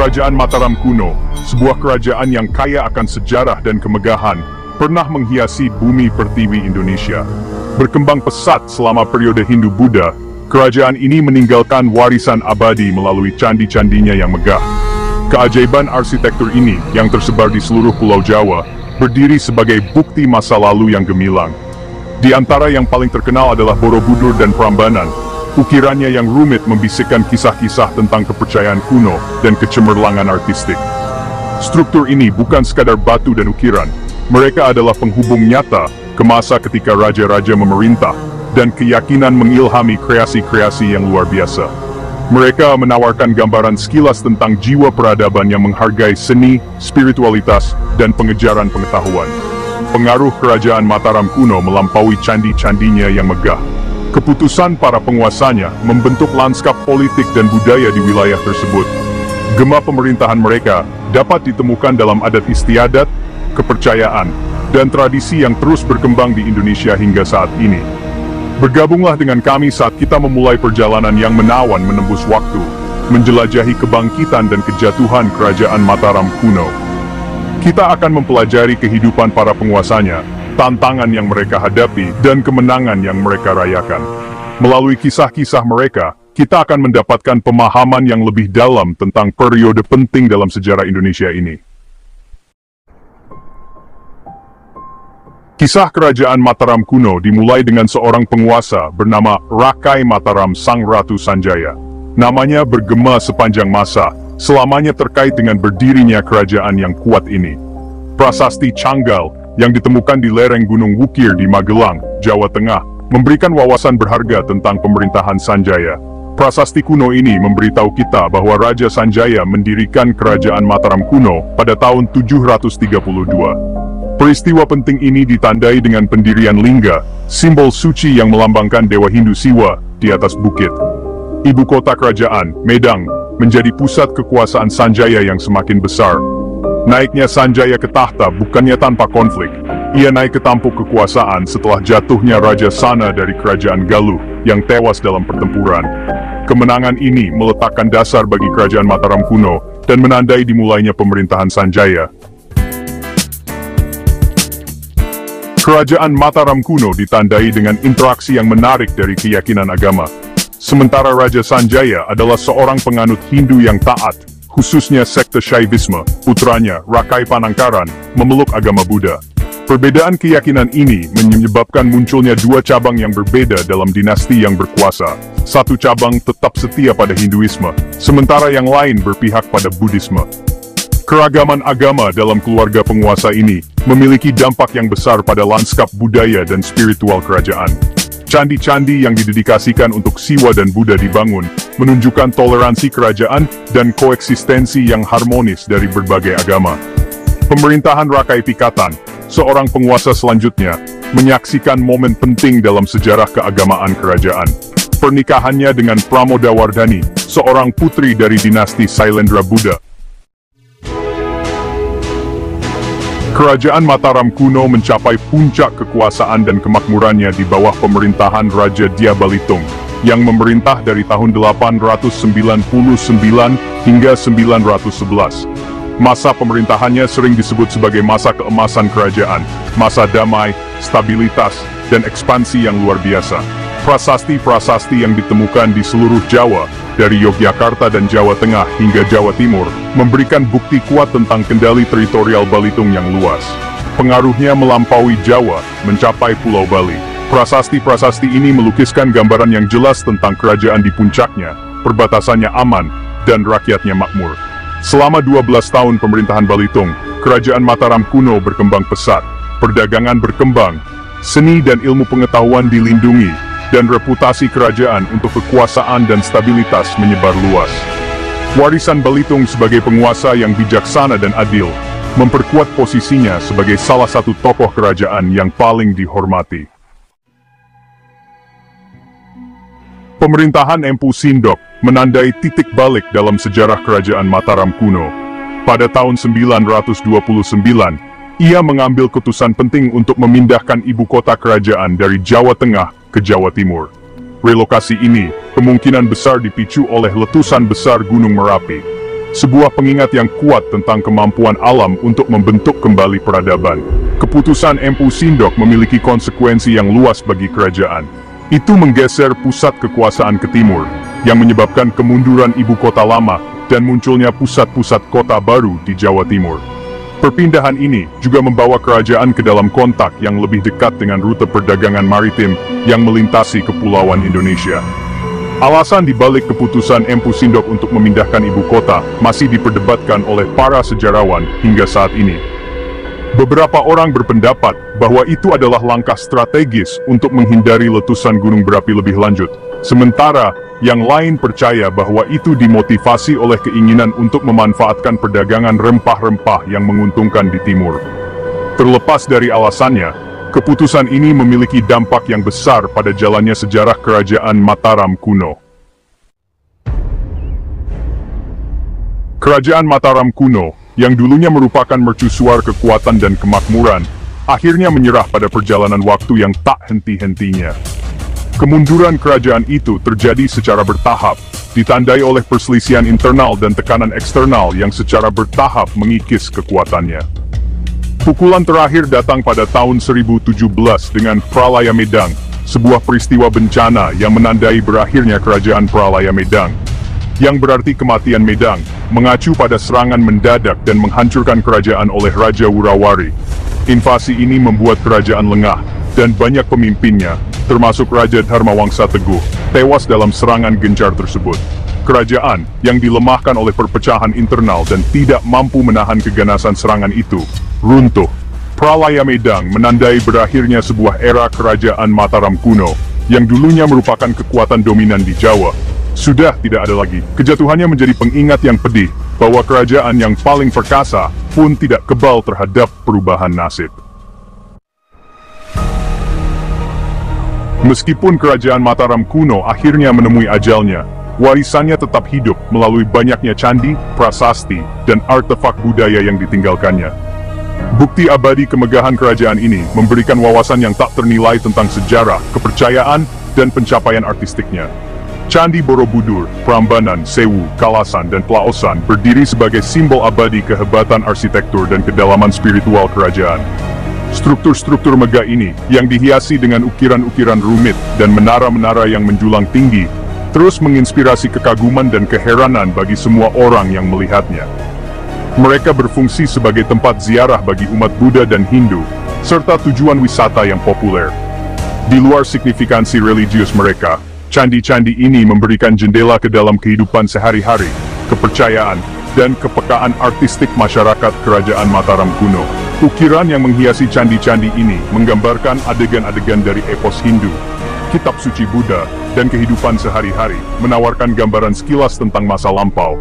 Kerajaan Mataram kuno, sebuah kerajaan yang kaya akan sejarah dan kemegahan, pernah menghiasi bumi pertiwi Indonesia. Berkembang pesat selama periode Hindu-Buddha, kerajaan ini meninggalkan warisan abadi melalui candi-candinya yang megah. Keajaiban arsitektur ini yang tersebar di seluruh Pulau Jawa, berdiri sebagai bukti masa lalu yang gemilang. Di antara yang paling terkenal adalah Borobudur dan Prambanan. Ukirannya yang rumit membisikkan kisah-kisah tentang kepercayaan kuno dan kecemerlangan artistik. Struktur ini bukan sekadar batu dan ukiran, mereka adalah penghubung nyata ke masa ketika raja-raja memerintah dan keyakinan mengilhami kreasi-kreasi yang luar biasa. Mereka menawarkan gambaran sekilas tentang jiwa peradaban yang menghargai seni, spiritualitas, dan pengejaran pengetahuan. Pengaruh kerajaan Mataram kuno melampaui candi-candinya yang megah. Keputusan para penguasanya membentuk lanskap politik dan budaya di wilayah tersebut. Gema pemerintahan mereka dapat ditemukan dalam adat istiadat, kepercayaan, dan tradisi yang terus berkembang di Indonesia hingga saat ini. Bergabunglah dengan kami saat kita memulai perjalanan yang menawan menembus waktu, menjelajahi kebangkitan dan kejatuhan kerajaan Mataram kuno. Kita akan mempelajari kehidupan para penguasanya, tantangan yang mereka hadapi, dan kemenangan yang mereka rayakan. Melalui kisah-kisah mereka, kita akan mendapatkan pemahaman yang lebih dalam tentang periode penting dalam sejarah Indonesia ini. Kisah kerajaan Mataram kuno dimulai dengan seorang penguasa bernama Rakai Mataram Sang Ratu Sanjaya. Namanya bergema sepanjang masa, selamanya terkait dengan berdirinya kerajaan yang kuat ini. Prasasti Canggal yang ditemukan di lereng Gunung Wukir di Magelang, Jawa Tengah, memberikan wawasan berharga tentang pemerintahan Sanjaya. Prasasti kuno ini memberitahu kita bahwa Raja Sanjaya mendirikan kerajaan Mataram kuno pada tahun 732. Peristiwa penting ini ditandai dengan pendirian lingga, simbol suci yang melambangkan Dewa Hindu Siwa, di atas bukit. Ibu kota kerajaan, Medang, menjadi pusat kekuasaan Sanjaya yang semakin besar. Naiknya Sanjaya ke tahta bukannya tanpa konflik. Ia naik ke tampuk kekuasaan setelah jatuhnya Raja Sana dari kerajaan Galuh yang tewas dalam pertempuran. Kemenangan ini meletakkan dasar bagi kerajaan Mataram kuno dan menandai dimulainya pemerintahan Sanjaya. Kerajaan Mataram kuno ditandai dengan interaksi yang menarik dari keyakinan agama. Sementara Raja Sanjaya adalah seorang penganut Hindu yang taat, khususnya sekte Shaivisme, putranya, Rakai Panangkaran, memeluk agama Buddha. Perbedaan keyakinan ini menyebabkan munculnya dua cabang yang berbeda dalam dinasti yang berkuasa. Satu cabang tetap setia pada Hinduisme, sementara yang lain berpihak pada Buddhisme. Keragaman agama dalam keluarga penguasa ini memiliki dampak yang besar pada lanskap budaya dan spiritual kerajaan. Candi-candi yang didedikasikan untuk Siwa dan Buddha dibangun, menunjukkan toleransi kerajaan dan koeksistensi yang harmonis dari berbagai agama. Pemerintahan Rakai Pikatan, seorang penguasa selanjutnya, menyaksikan momen penting dalam sejarah keagamaan kerajaan. Pernikahannya dengan Pramodawardhani, seorang putri dari dinasti Sailendra Buddha. Kerajaan Mataram kuno mencapai puncak kekuasaan dan kemakmurannya di bawah pemerintahan Raja Dia Balitung, yang memerintah dari tahun 899 hingga 911. Masa pemerintahannya sering disebut sebagai masa keemasan kerajaan, masa damai, stabilitas, dan ekspansi yang luar biasa. Prasasti-prasasti yang ditemukan di seluruh Jawa, dari Yogyakarta dan Jawa Tengah hingga Jawa Timur, memberikan bukti kuat tentang kendali teritorial Balitung yang luas. Pengaruhnya melampaui Jawa, mencapai Pulau Bali. Prasasti-prasasti ini melukiskan gambaran yang jelas tentang kerajaan di puncaknya, perbatasannya aman, dan rakyatnya makmur. Selama 12 tahun pemerintahan Balitung, kerajaan Mataram kuno berkembang pesat, perdagangan berkembang, seni dan ilmu pengetahuan dilindungi, dan reputasi kerajaan untuk kekuasaan dan stabilitas menyebar luas. Warisan Balitung sebagai penguasa yang bijaksana dan adil, memperkuat posisinya sebagai salah satu tokoh kerajaan yang paling dihormati. Pemerintahan Empu Sindok menandai titik balik dalam sejarah kerajaan Mataram kuno. Pada tahun 929, ia mengambil keputusan penting untuk memindahkan ibu kota kerajaan dari Jawa Tengah ke Jawa Timur. Relokasi ini kemungkinan besar dipicu oleh letusan besar Gunung Merapi. sebuah pengingat yang kuat tentang kemampuan alam untuk membentuk kembali peradaban. Keputusan Empu Sindok memiliki konsekuensi yang luas bagi kerajaan. Itu menggeser pusat kekuasaan ke timur, yang menyebabkan kemunduran ibu kota lama dan munculnya pusat-pusat kota baru di Jawa Timur. Perpindahan ini juga membawa kerajaan ke dalam kontak yang lebih dekat dengan rute perdagangan maritim yang melintasi kepulauan Indonesia. Alasan dibalik keputusan Empu Sindok untuk memindahkan ibu kota masih diperdebatkan oleh para sejarawan hingga saat ini. Beberapa orang berpendapat bahwa itu adalah langkah strategis untuk menghindari letusan gunung berapi lebih lanjut. Sementara yang lain percaya bahwa itu dimotivasi oleh keinginan untuk memanfaatkan perdagangan rempah-rempah yang menguntungkan di timur. Terlepas dari alasannya, keputusan ini memiliki dampak yang besar pada jalannya sejarah kerajaan Mataram kuno. Kerajaan Mataram kuno, yang dulunya merupakan mercusuar kekuatan dan kemakmuran, akhirnya menyerah pada perjalanan waktu yang tak henti-hentinya. Kemunduran kerajaan itu terjadi secara bertahap, ditandai oleh perselisihan internal dan tekanan eksternal yang secara bertahap mengikis kekuatannya. Pukulan terakhir datang pada tahun 1017 dengan Pralaya Medang, sebuah peristiwa bencana yang menandai berakhirnya kerajaan Pralaya Medang, yang berarti kematian Medang, mengacu pada serangan mendadak dan menghancurkan kerajaan oleh Raja Wurawari. Invasi ini membuat kerajaan lengah, dan banyak pemimpinnya, termasuk Raja Dharmawangsa Teguh, tewas dalam serangan gencar tersebut. Kerajaan yang dilemahkan oleh perpecahan internal dan tidak mampu menahan keganasan serangan itu, runtuh. Pralaya Medang menandai berakhirnya sebuah era kerajaan Mataram kuno, yang dulunya merupakan kekuatan dominan di Jawa. Sudah tidak ada lagi. Kejatuhannya menjadi pengingat yang pedih, bahwa kerajaan yang paling perkasa pun tidak kebal terhadap perubahan nasib. Meskipun kerajaan Mataram kuno akhirnya menemui ajalnya, warisannya tetap hidup melalui banyaknya candi, prasasti, dan artefak budaya yang ditinggalkannya. Bukti abadi kemegahan kerajaan ini memberikan wawasan yang tak ternilai tentang sejarah, kepercayaan, dan pencapaian artistiknya. Candi Borobudur, Prambanan, Sewu, Kalasan, dan Plaosan berdiri sebagai simbol abadi kehebatan arsitektur dan kedalaman spiritual kerajaan. Struktur-struktur megah ini, yang dihiasi dengan ukiran-ukiran rumit dan menara-menara yang menjulang tinggi, terus menginspirasi kekaguman dan keheranan bagi semua orang yang melihatnya. Mereka berfungsi sebagai tempat ziarah bagi umat Buddha dan Hindu, serta tujuan wisata yang populer. Di luar signifikansi religius mereka, candi-candi ini memberikan jendela ke dalam kehidupan sehari-hari, kepercayaan, dan kepekaan artistik masyarakat kerajaan Mataram kuno. Ukiran yang menghiasi candi-candi ini menggambarkan adegan-adegan dari epos Hindu, kitab suci Buddha, dan kehidupan sehari-hari, menawarkan gambaran sekilas tentang masa lampau,